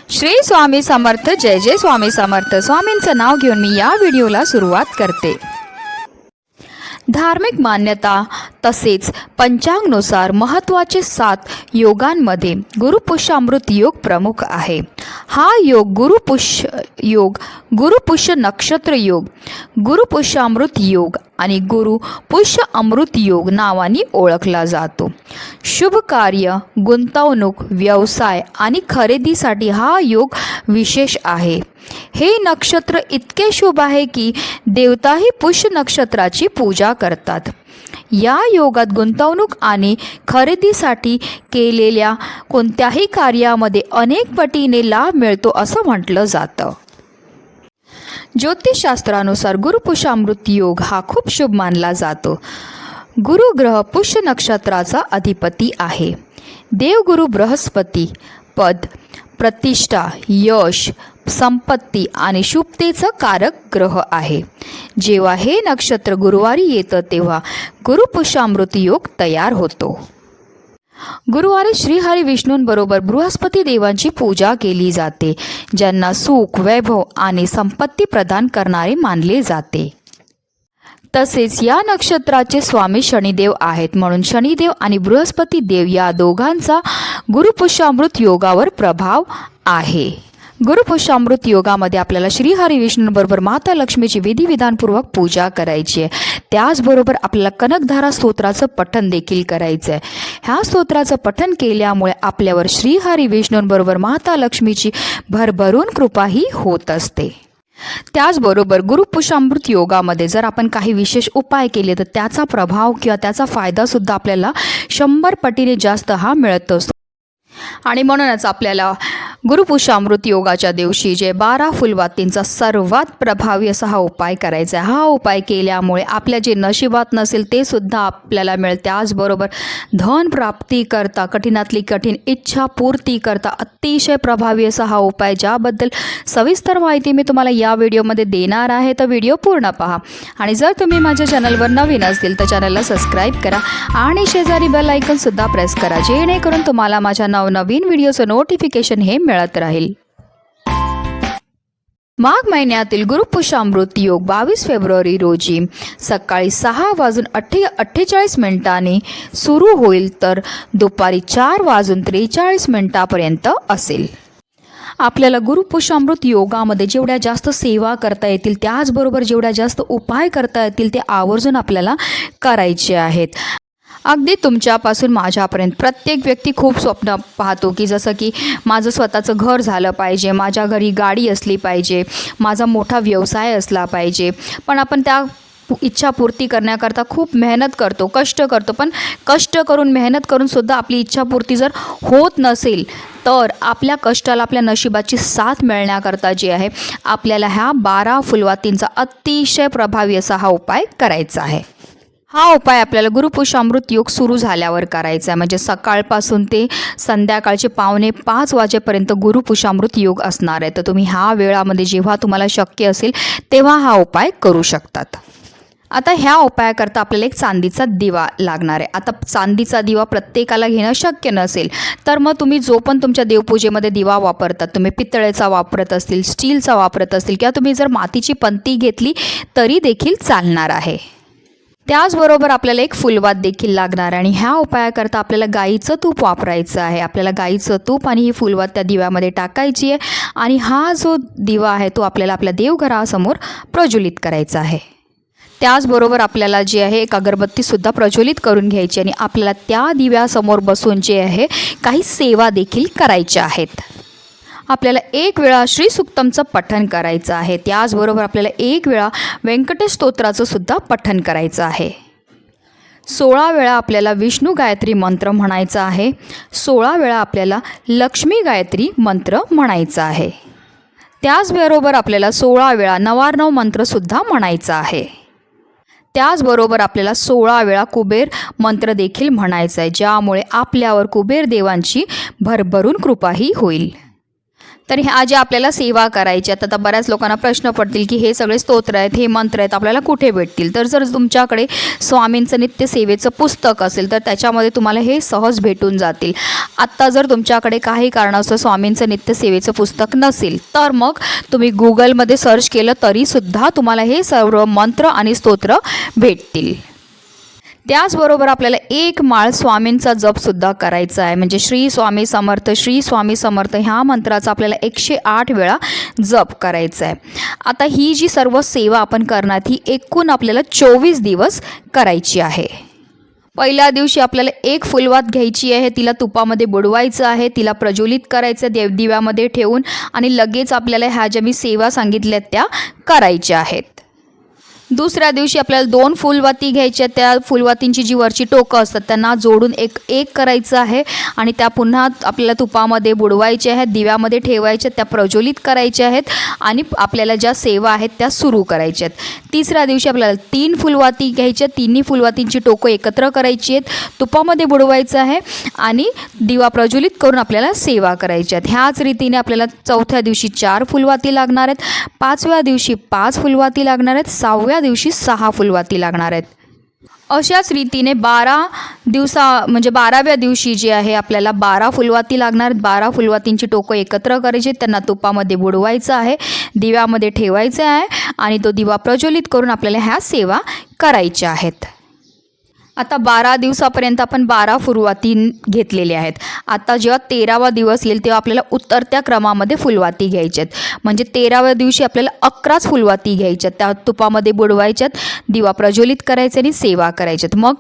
श्री स्वामी समर्थ. जय जय स्वामी समर्थ. स्वामींचं नाव घेऊन मी या व्हिडिओला सुरुवात करते. धार्मिक मान्यता तसेच पंचांगानुसार महत्त्वाचे 7 योगांमध्ये गुरुपुष्यामृत योग प्रमुख आहे. हा योग गुरुपुष्य नक्षत्र योग, गुरुपुष्यामृत योग आणि गुरुपुष्य अमृत योग नावाने ओळखला जातो. शुभ कार्य, गुंतवणूक, व्यवसाय आणि खरेदीसाठी हा योग विशेष आहे. हे नक्षत्र इतके शुभ आहे की देवताही पुष्य नक्षत्राची पूजा करतात. या योगात गुंतवणूक आणि खरेदीसाठी केलेल्या कोणत्याही कार्यामध्ये अनेक पटीने लाभ मिळतो असं म्हटलं जातं. ज्योतिषशास्त्रानुसार गुरुपुष्यामृत योग हा खूप शुभ मानला जातो. गुरु ग्रह पुष्य नक्षत्राचा अधिपती आहे. देवगुरु बृहस्पती पद, प्रतिष्ठा, यश, संपत्ती आणि शुभतेचं कारक ग्रह आहे. जेव्हा हे नक्षत्र गुरुवारी येतं तेव्हा गुरुपुष्यामृत योग तयार होतो. गुरुवारी श्रीहरी विष्णूंबरोबर बृहस्पती देवांची पूजा केली जाते, ज्यांना सुख, वैभव आणि संपत्ती प्रदान करणारे मानले जाते. तसेच या नक्षत्राचे स्वामी शनिदेव आहेत, म्हणून शनिदेव आणि बृहस्पती देव या दोघांचा गुरुपुष्यामृत योगावर प्रभाव आहे. गुरुपुष्यामृत योगामध्ये आपल्याला श्रीहरी विष्णूंबरोबर माता लक्ष्मीची विधिविधानपूर्वक पूजा करायची आहे. त्याचबरोबर आपल्याला कनकधारा स्तोत्राचं पठण देखील करायचं आहे. ह्या स्तोत्राचं पठण केल्यामुळे आपल्यावर श्रीहरी विष्णूंबरोबर माता लक्ष्मीची भरभरून कृपाही होत असते. त्याचबरोबर गुरुपुष्यामृत योगामध्ये जर आपण काही विशेष उपाय केले तर त्याचा प्रभाव किंवा त्याचा फायदासुद्धा आपल्याला 100 पटीने जास्त हा मिळत असतो. आणि म्हणूनच आपल्याला गुरुपुष्यामृत योगाच्या दिवशी जे 12 फुलवातींचा सर्वात प्रभावी असा हा उपाय करायचा आहे. हा उपाय केल्यामुळे आपल्या जे नशिबात नसेल ते सुद्धा आपल्याला मिळते. त्याचबरोबर धन प्राप्ती करता, कठीणातली कठीण इच्छा पूर्ती करता अतिशय प्रभावी असा हा उपाय, ज्याबद्दल सविस्तर माहिती मी तुम्हाला या व्हिडिओमध्ये देणार आहे. तर व्हिडिओ पूर्ण पहा. आणि जर तुम्ही माझ्या चॅनलवर नवीन असतील तर चॅनलला सबस्क्राईब करा आणि शेजारी बेल आयकॉनसुद्धा प्रेस करा, जेणेकरून तुम्हाला माझ्या नवनवीन व्हिडिओचं नोटिफिकेशन हे मिळत राहील. माघ महिन्यातील गुरुपुष्यामृत योग 22 फेब्रुवारी रोजी सकाळी 6:48 सुरू होईल तर दुपारी 4:43 असेल. आपल्याला गुरुपुष्यामृत योगामध्ये जेवढ्या जास्त सेवा करता येतील, त्याचबरोबर जेवढ्या जास्त उपाय करता येतील ते आवर्जून आपल्याला करायचे आहेत. अगदी तुमच्यापासून माझ्यापर्यंत प्रत्येक व्यक्ती खूप स्वप्न पाहतो की जसं की माझं स्वतःचं घर झालं पाहिजे, माझ्या घरी गाडी असली पाहिजे, माझा मोठा व्यवसाय असला पाहिजे. पण आपण त्या इच्छापूर्ती करण्याकरता खूप मेहनत करतो, कष्ट करतो. पण कष्ट करून, मेहनत करून सुद्धा आपली इच्छापूर्ती जर होत नसेल तर आपल्या कष्टाला, आपल्या नशिबाची साथ मिळण्याकरता जे आहे आपल्याला ह्या 12 फुलवातींचा अतिशय प्रभावी असा हा उपाय करायचा आहे. हा उपाय आपल्याला गुरुपुष्यामृत योग सुरू झाल्यावर करायचा आहे, म्हणजे सकाळपासून ते संध्याकाळचे 4:45 वाजेपर्यंत गुरुपुष्यामृत योग असणार आहे. तर तुम्ही ह्या वेळामध्ये जेव्हा तुम्हाला शक्य असेल तेव्हा हा उपाय करू शकतात. आता ह्या उपायाकरता आपल्याला एक चांदीचा दिवा लागणार आहे. आता चांदीचा दिवा प्रत्येकाला घेणं शक्य नसेल तर मग तुम्ही जो पण तुमच्या देवपूजेमध्ये दिवा वापरतात, तुम्ही पितळेचा वापरत असतील, स्टीलचा वापरत असतील किंवा तुम्ही जर मातीची पंती घेतली तरी देखील चालणार आहे. त्याचबरोबर आपल्याला एक फुलवात देखील लागणार आहे. आणि ह्या उपायाकरता आपल्याला गाईचं तूप वापरायचं आहे. आपल्याला गाईचं तूप आणि ही फुलवात त्या दिव्यामध्ये टाकायची आहे आणि हा जो दिवा आहे तो आपल्याला आपल्या देवघरासमोर प्रज्वलित करायचा आहे. त्याचबरोबर आपल्याला जे आहे एक अगरबत्तीसुद्धा प्रज्वलित करून घ्यायची आणि आपल्याला त्या दिव्यासमोर बसून जे आहे काही सेवा देखील करायच्या आहेत. आपल्याला 1 वेळा श्रीसूक्तमचं पठण करायचं आहे. त्याचबरोबर आपल्याला 1 वेळा व्यंकटेश स्तोत्राचं सुद्धा पठण करायचं आहे. 16 वेळा आपल्याला विष्णू गायत्री मंत्र म्हणायचा आहे. 16 वेळा आपल्याला लक्ष्मी गायत्री मंत्र म्हणायचा आहे. त्याचबरोबर आपल्याला 16 वेळा नवार्णव मंत्रसुद्धा म्हणायचा आहे. त्याचबरोबर आपल्याला 16 वेळा कुबेर मंत्र देखील म्हणायचा आहे, ज्यामुळे आपल्यावर कुबेर देवांची भरभरून कृपाही होईल. तर ह्या ज्या आपल्याला सेवा करायच्या आहेत, आता बऱ्याच लोकांना प्रश्न पडतील की हे सगळे स्तोत्र आहेत, हे मंत्र आहेत, आपल्याला कुठे भेटतील. तर जर तुमच्याकडे स्वामींचं नित्य सेवेचं पुस्तक असेल तर त्याच्यामध्ये तुम्हाला हे सहज भेटून जातील. आत्ता जर तुमच्याकडे काही कारणास्तव स्वामींचं नित्य सेवेचं पुस्तक नसेल तर मग तुम्ही गुगलमध्ये सर्च केलं तरीसुद्धा तुम्हाला हे सर्व मंत्र आणि स्तोत्र भेटतील. त्याचबरोबर आपल्याला एक माळ स्वामींचा जपसुद्धा करायचा आहे. म्हणजे श्री स्वामी समर्थ, श्री स्वामी समर्थ ह्या मंत्राचा आपल्याला 108 वेळा जप करायचा आहे. आता ही जी सर्व सेवा आपण करणार ही एकूण आपल्याला 24 दिवस करायची आहे. पहिल्या दिवशी आपल्याला एक फुलवात घ्यायची आहे, तिला तुपामध्ये बुडवायचं आहे, तिला प्रज्वलित करायचं दिव्यामध्ये ठेवून आणि लगेच आपल्याला ह्या ज्या मी सेवा सांगितल्यात त्या करायच्या आहेत. दुसऱ्या दिवशी आपल्याला 2 फुलवाती घ्यायच्या, त्या फुलवातींची जी वरची टोकं असतात त्यांना जोडून एक करायचं आहे आणि त्या पुन्हा आपल्याला तुपामध्ये बुडवायच्या आहेत, दिव्यामध्ये ठेवायच्या, त्या प्रज्वलित करायच्या आहेत आणि आपल्याला ज्या सेवा आहेत त्या सुरू करायच्या आहेत. तिसऱ्या दिवशी आपल्याला 3 फुलवाती घ्यायच्या, तिन्ही फुलवातींची टोकं एकत्र करायची आहेत, तुपामध्ये बुडवायचं आहे आणि दिवा प्रज्वलित करून आपल्याला सेवा करायच्या आहेत. ह्याच रीतीने आपल्याला चौथ्या दिवशी 4 फुलवाती लागणार आहेत, 5व्या दिवशी 5 फुलवाती लागणार आहेत, 6व्या दिवशी 6 फुलवाती लागणार आहेत. अशाच रीतीने 12व्या दिवशी जे आहे आपल्याला 12 फुलवाती लागणार आहेत. 12 फुलवातींची टोकं एकत्र करायची, त्यांना तुपामध्ये बुडवायचं आहे, दिव्यामध्ये ठेवायचं आहे आणि तो दिवा प्रज्वलित करून आपल्याला ह्या सेवा करायच्या आहेत. आता 12 दिवसापर्यंत आपण 12 फुलवाती घेतलेल्या आहेत. आता जेव्हा 13वा दिवस येईल तेव्हा आपल्याला उतरत्या क्रमामध्ये फुलवाती घ्यायच्यात. म्हणजे 13व्या दिवशी आपल्याला 11 फुलवाती घ्यायच्यात, त्या तुपामध्ये बुडवायच्यात, दिवा प्रज्वलित करायचे आणि सेवा करायच्यात. मग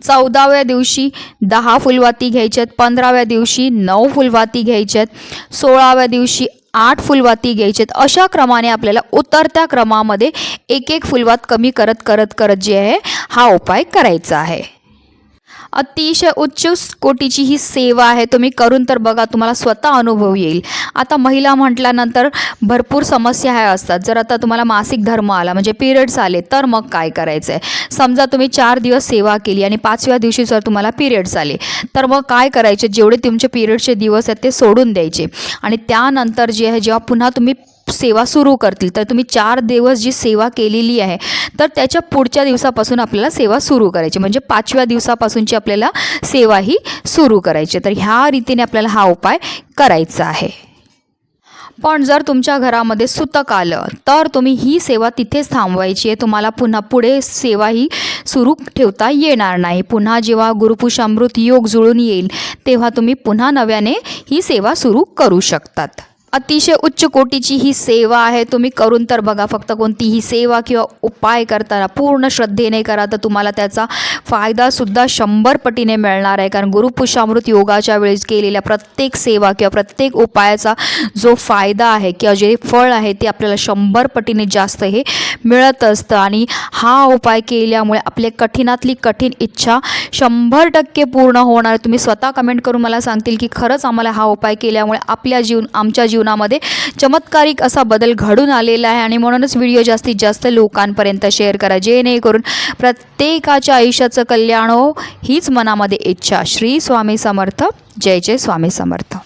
14व्या दिवशी 10 फुलवाती घ्यायच्यात, 15व्या दिवशी 9 फुलवाती घ्यायच्यात, 16व्या दिवशी 8 फुलवाती घ्यायच्यात. अशा क्रमाने आपल्याला उतरत्या क्रमामध्ये एक फुलवात कमी करत जे आहे हा उपाय करायचा आहे. अतिशय उच्च कोटीची ही सेवा आहे, तुम्ही करून तर बघा, तुम्हाला स्वतः अनुभव येईल. आता महिला म्हटल्यानंतर भरपूर समस्या ह्या असतात. जर आता तुम्हाला मासिक धर्म आला म्हणजे पिरियड्स आले तर मग काय करायचं आहे. समजा तुम्ही 4 दिवस सेवा केली आणि 5व्या दिवशी जर तुम्हाला पिरियड्स आले तर मग काय करायचे, जेवढे तुमचे पिरियड्सचे दिवस आहेत ते सोडून द्यायचे आणि त्यानंतर जे आहे जेव्हा पुन्हा तुम्ही सेवा सुरू करतील तर तुम्ही 4 दिवस जी सेवा केलेली आहे तर त्याच्या पुढच्या दिवसापासून आपल्याला सेवा सुरू करायची. म्हणजे 5व्या दिवसापासूनची आपल्याला सेवा ही सुरू करायची. तर ह्या रीतीने आपल्याला हा उपाय करायचा आहे. पण जर तुमच्या घरामध्ये सुतक आलं तर तुम्ही ही सेवा तिथेच थांबवायची आहे. तुम्हाला पुन्हा पुढे सेवा ही सुरू ठेवता येणार नाही. पुन्हा जेव्हा गुरुपुषामृत योग जुळून येईल तेव्हा तुम्ही पुन्हा नव्याने ही सेवा सुरू करू शकतात. अतिशय उच्च कोटीची ही सेवा आहे, तुम्ही करून तर बघा. फक्त कोणतीही सेवा किंवा उपाय करताना पूर्ण श्रद्धेने करा तर तुम्हाला त्याचा फायदासुद्धा 100 पटीने मिळणार आहे. कारण गुरुपुषामृत योगाच्या वेळेस केलेल्या प्रत्येक सेवा किंवा प्रत्येक उपायाचा जो फायदा आहे किंवा जे फळ आहे ते आपल्याला 100 पटीने जास्त हे मिळत असतं. आणि हा उपाय केल्यामुळे आपले कठीणातली कठीण इच्छा 100% पूर्ण होणार. तुम्ही स्वतः कमेंट करून मला सांगतील की खरंच आम्हाला हा उपाय केल्यामुळे आमच्या जीवनामध्ये चमत्कारिक असा बदल घडून आलेला आहे. आणि म्हणूनच व्हिडिओ जास्तीत जास्त लोकांपर्यंत शेअर करा, जेणेकरून प्रत्येकाच्या आयुष्याचं कल्याण हो हीच मनामध्ये इच्छा. श्री स्वामी समर्थ. जय जय स्वामी समर्थ.